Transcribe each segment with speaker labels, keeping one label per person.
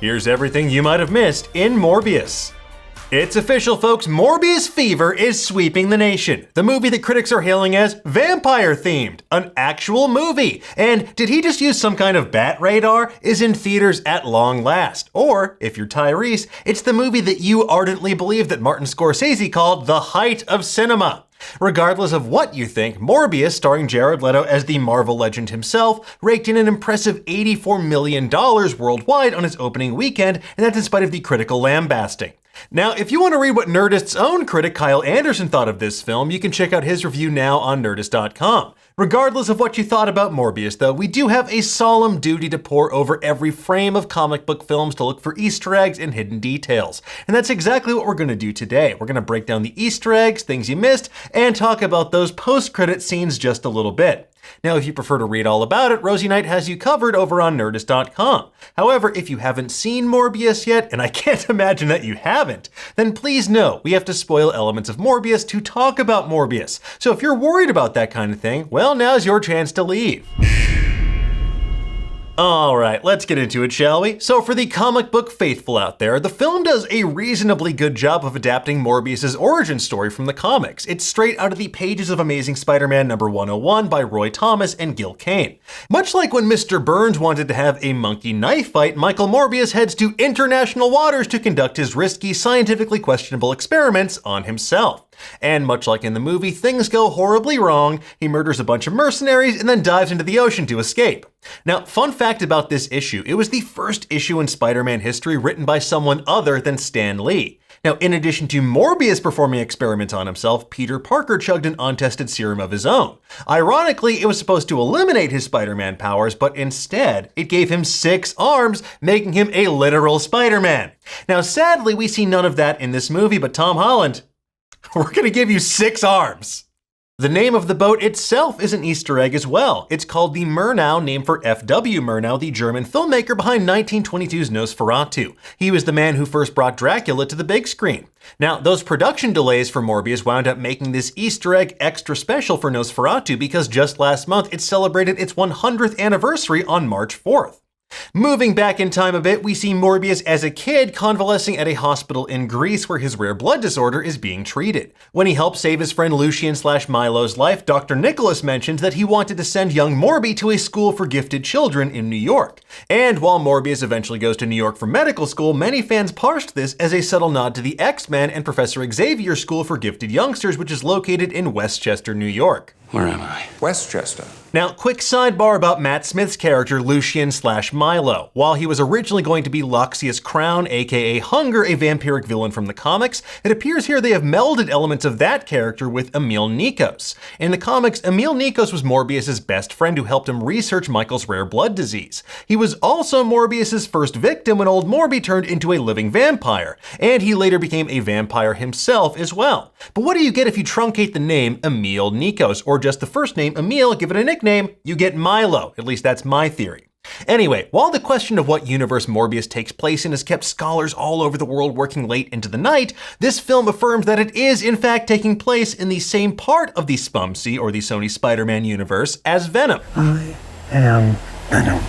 Speaker 1: Here's everything you might have missed in Morbius. It's official, folks. Morbius fever is sweeping the nation. The movie that critics are hailing as vampire-themed. An actual movie. And did he just use some kind of bat radar? Is in theaters at long last. Or, if you're Tyrese, it's the movie that you ardently believe that Martin Scorsese called the height of cinema. Regardless of what you think, Morbius, starring Jared Leto as the Marvel legend himself, raked in an impressive $84 million worldwide on its opening weekend, and that's in spite of the critical lambasting. Now, if you want to read what Nerdist's own critic Kyle Anderson thought of this film, you can check out his review now on Nerdist.com. Regardless of what you thought about Morbius, though, we do have a solemn duty to pore over every frame of comic book films to look for Easter eggs and hidden details. And that's exactly what we're going to do today. We're going to break down the Easter eggs, things you missed, and talk about those post-credit scenes just a little bit. Now, if you prefer to read all about it, Rosie Knight has you covered over on Nerdist.com. However, if you haven't seen Morbius yet, and I can't imagine that you haven't, then please know we have to spoil elements of Morbius to talk about Morbius. So if you're worried about that kind of thing, well, now's your chance to leave. Alright, let's get into it, shall we? So for the comic book faithful out there, the film does a reasonably good job of adapting Morbius' origin story from the comics. It's straight out of the pages of Amazing Spider-Man number 101 by Roy Thomas and Gil Kane. Much like when Mr. Burns wanted to have a monkey knife fight, Michael Morbius heads to international waters to conduct his risky, scientifically questionable experiments on himself. And much like in the movie, things go horribly wrong. He murders a bunch of mercenaries and then dives into the ocean to escape. Now, fun fact about this issue, it was the first issue in Spider-Man history written by someone other than Stan Lee. Now, in addition to Morbius performing experiments on himself, Peter Parker chugged an untested serum of his own. Ironically, it was supposed to eliminate his Spider-Man powers, but instead, it gave him 6 arms, making him a literal Spider-Man. Now, sadly, we see none of that in this movie, but Tom Holland, we're gonna give you 6 arms. The name of the boat itself is an Easter egg as well. It's called the Murnau, named for F.W. Murnau, the German filmmaker behind 1922's Nosferatu. He was the man who first brought Dracula to the big screen. Now, those production delays for Morbius wound up making this Easter egg extra special for Nosferatu because just last month it celebrated its 100th anniversary on March 4th. Moving back in time a bit, we see Morbius as a kid convalescing at a hospital in Greece where his rare blood disorder is being treated. When he helps save his friend Lucien/Milo's life, Dr. Nicholas mentions that he wanted to send young Morby to a school for gifted children in New York. And while Morbius eventually goes to New York for medical school, many fans parsed this as a subtle nod to the X-Men and Professor Xavier School for Gifted Youngsters, which is located in Westchester, New York.
Speaker 2: Where am I? Westchester.
Speaker 1: Now, quick sidebar about Matt Smith's character, Lucien/Milo. While he was originally going to be Loxias Crown, aka Hunger, a vampiric villain from the comics, it appears here they have melded elements of that character with Emil Nikos. In the comics, Emil Nikos was Morbius' best friend who helped him research Michael's rare blood disease. He was also Morbius' first victim when old Morby turned into a living vampire, and he later became a vampire himself as well. But what do you get if you truncate the name Emil Nikos, or just the first name Emil, give it a nickname, you get Milo. At least that's my theory. Anyway, while the question of what universe Morbius takes place in has kept scholars all over the world working late into the night, this film affirms that it is in fact taking place in the same part of the SPUMC, or the Sony Spider-Man universe, as Venom.
Speaker 3: I am Venom.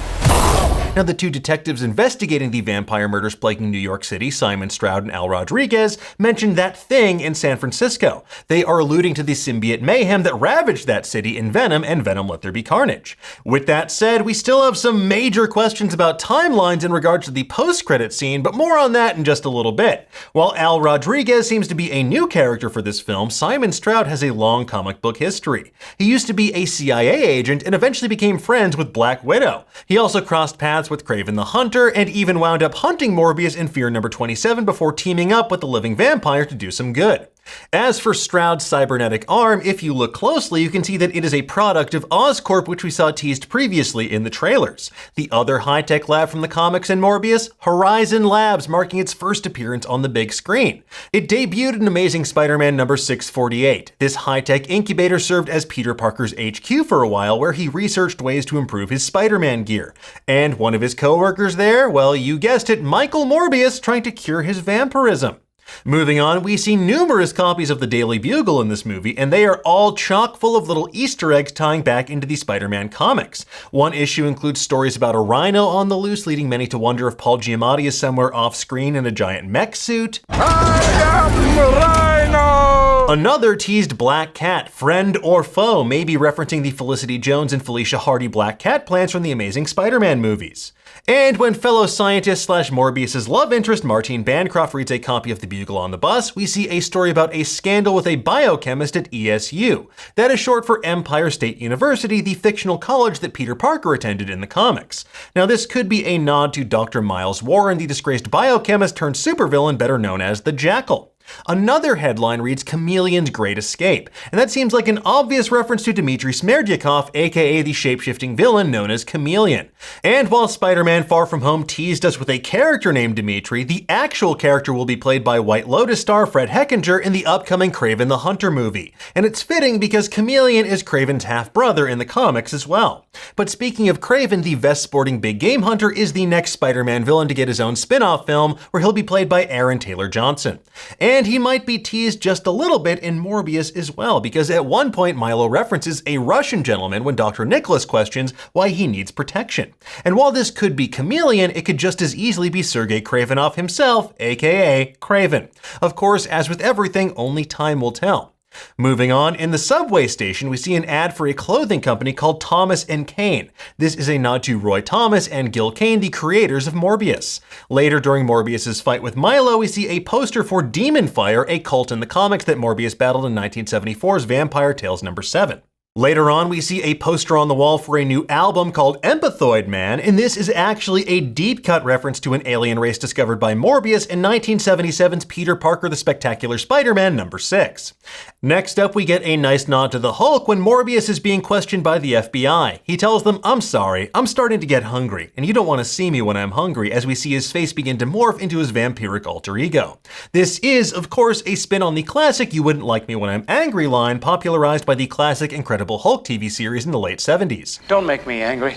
Speaker 1: Now, the two detectives investigating the vampire murders plaguing New York City, Simon Stroud and Al Rodriguez, mentioned that thing in San Francisco. They are alluding to the symbiote mayhem that ravaged that city in Venom and Venom Let There Be Carnage. With that said, we still have some major questions about timelines in regards to the post-credit scene, but more on that in just a little bit. While Al Rodriguez seems to be a new character for this film, Simon Stroud has a long comic book history. He used to be a CIA agent and eventually became friends with Black Widow. He also crossed paths with Kraven the Hunter and even wound up hunting Morbius in Fear number 27 before teaming up with the living vampire to do some good. As for Stroud's cybernetic arm, if you look closely, you can see that it is a product of Oscorp, which we saw teased previously in the trailers. The other high-tech lab from the comics and Morbius, Horizon Labs, marking its first appearance on the big screen. It debuted in Amazing Spider-Man number 648. This high-tech incubator served as Peter Parker's HQ for a while, where he researched ways to improve his Spider-Man gear. And one of his co-workers there, well, you guessed it, Michael Morbius, trying to cure his vampirism. Moving on, we see numerous copies of the Daily Bugle in this movie, and they are all chock full of little Easter eggs tying back into the Spider-Man comics. One issue includes stories about a rhino on the loose, leading many to wonder if Paul Giamatti is somewhere off-screen in a giant mech suit.
Speaker 2: I am Rhino!
Speaker 1: Another teased Black Cat, friend or foe, maybe referencing the Felicity Jones and Felicia Hardy Black Cat plans from the Amazing Spider-Man movies. And when fellow scientist / Morbius's love interest Martine Bancroft reads a copy of the Bugle on the bus, we see a story about a scandal with a biochemist at ESU. That is short for Empire State University, the fictional college that Peter Parker attended in the comics. Now this could be a nod to Dr. Miles Warren, the disgraced biochemist turned supervillain better known as the Jackal. Another headline reads Chameleon's Great Escape, and that seems like an obvious reference to Dmitry Smerdyakov, aka the shape-shifting villain known as Chameleon. And while Spider-Man Far From Home teased us with a character named Dmitry, the actual character will be played by White Lotus star Fred Hechinger in the upcoming Kraven the Hunter movie. And it's fitting because Chameleon is Kraven's half-brother in the comics as well. But speaking of Kraven, the vest-sporting big game hunter is the next Spider-Man villain to get his own spin-off film, where he'll be played by Aaron Taylor Johnson. And he might be teased just a little bit in Morbius as well, because at one point Milo references a Russian gentleman when Dr. Nicholas questions why he needs protection. And while this could be Chameleon, it could just as easily be Sergei Kravinoff himself, aka Kraven. Of course, as with everything, only time will tell. Moving on, in the subway station, we see an ad for a clothing company called Thomas & Kane. This is a nod to Roy Thomas and Gil Kane, the creators of Morbius. Later, during Morbius's fight with Milo, we see a poster for Demon Fire, a cult in the comics that Morbius battled in 1974's Vampire Tales number 7. Later on, we see a poster on the wall for a new album called Empathoid Man, and this is actually a deep cut reference to an alien race discovered by Morbius in 1977's Peter Parker the Spectacular Spider-Man number 6. Next up, we get a nice nod to the Hulk when Morbius is being questioned by the FBI. He tells them, "I'm sorry, I'm starting to get hungry, and you don't want to see me when I'm hungry," as we see his face begin to morph into his vampiric alter ego. This is, of course, a spin on the classic "You wouldn't like me when I'm angry" line popularized by the classic Incredible Hulk TV series in the late 70s.
Speaker 4: Don't make me angry.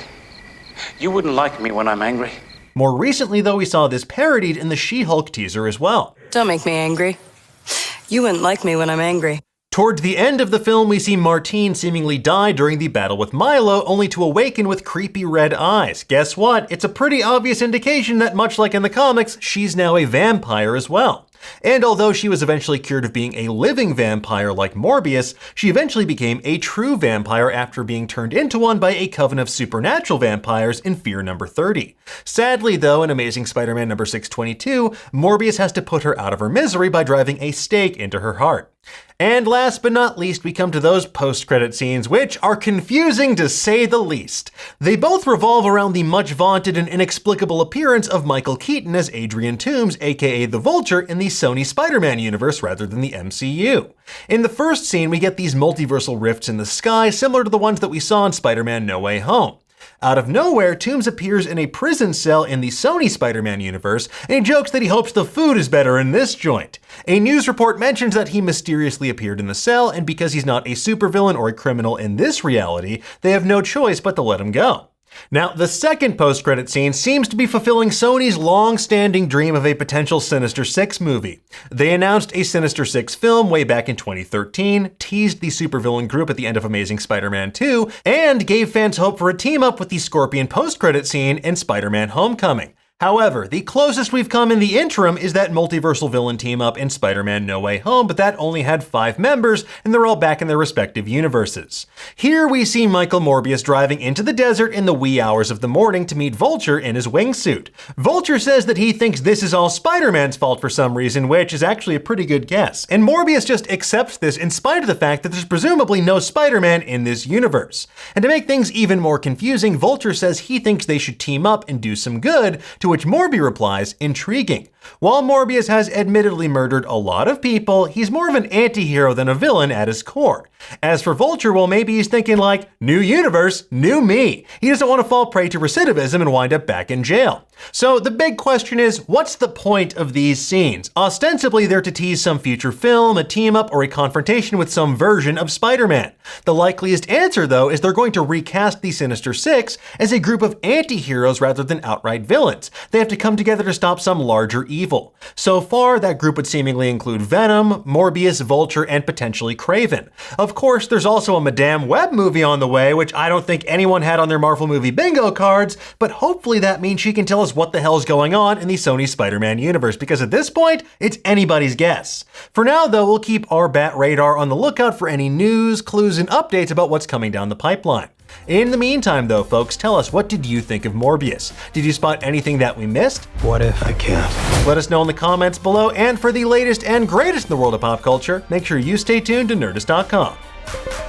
Speaker 4: You wouldn't like me when I'm angry.
Speaker 1: More recently, though, we saw this parodied in the She-Hulk teaser as well.
Speaker 5: Don't make me angry. You wouldn't like me when I'm angry.
Speaker 1: Toward the end of the film, we see Martine seemingly die during the battle with Milo, only to awaken with creepy red eyes. Guess what? It's a pretty obvious indication that, much like in the comics, she's now a vampire as well. And although she was eventually cured of being a living vampire like Morbius, she eventually became a true vampire after being turned into one by a coven of supernatural vampires in Fear number 30. Sadly, though, in Amazing Spider-Man number 622, Morbius has to put her out of her misery by driving a stake into her heart. And last but not least, we come to those post-credit scenes, which are confusing to say the least. They both revolve around the much vaunted and inexplicable appearance of Michael Keaton as Adrian Toomes, aka the Vulture, in the Sony Spider-Man universe rather than the MCU. In the first scene, we get these multiversal rifts in the sky, similar to the ones that we saw in Spider-Man No Way Home. Out of nowhere, Toomes appears in a prison cell in the Sony Spider-Man universe, and he jokes that he hopes the food is better in this joint. A news report mentions that he mysteriously appeared in the cell, and because he's not a supervillain or a criminal in this reality, they have no choice but to let him go. Now, the second post-credit scene seems to be fulfilling Sony's long-standing dream of a potential Sinister Six movie. They announced a Sinister Six film way back in 2013, teased the supervillain group at the end of Amazing Spider-Man 2, and gave fans hope for a team-up with the Scorpion post-credit scene in Spider-Man Homecoming. However, the closest we've come in the interim is that multiversal villain team-up in Spider-Man No Way Home, but that only had 5 members, and they're all back in their respective universes. Here we see Michael Morbius driving into the desert in the wee hours of the morning to meet Vulture in his wingsuit. Vulture says that he thinks this is all Spider-Man's fault for some reason, which is actually a pretty good guess. And Morbius just accepts this in spite of the fact that there's presumably no Spider-Man in this universe. And to make things even more confusing, Vulture says he thinks they should team up and do some good, to which Morbi replies, "Intriguing." While Morbius has admittedly murdered a lot of people, he's more of an anti-hero than a villain at his core. As for Vulture, well, maybe he's thinking like, new universe, new me. He doesn't want to fall prey to recidivism and wind up back in jail. So the big question is, what's the point of these scenes? Ostensibly, they're to tease some future film, a team-up, or a confrontation with some version of Spider-Man. The likeliest answer, though, is they're going to recast the Sinister Six as a group of anti-heroes rather than outright villains. They have to come together to stop some larger evil. evil. So far, that group would seemingly include Venom, Morbius, Vulture, and potentially Kraven. Of course, there's also a Madame Web movie on the way, which I don't think anyone had on their Marvel movie bingo cards, but hopefully that means she can tell us what the hell's going on in the Sony Spider-Man universe, because at this point, it's anybody's guess. For now, though, we'll keep our bat radar on the lookout for any news, clues, and updates about what's coming down the pipeline. In the meantime, though, folks, tell us, what did you think of Morbius? Did you spot anything that we missed?
Speaker 3: What if I can't?
Speaker 1: Let us know in the comments below, and for the latest and greatest in the world of pop culture, make sure you stay tuned to Nerdist.com.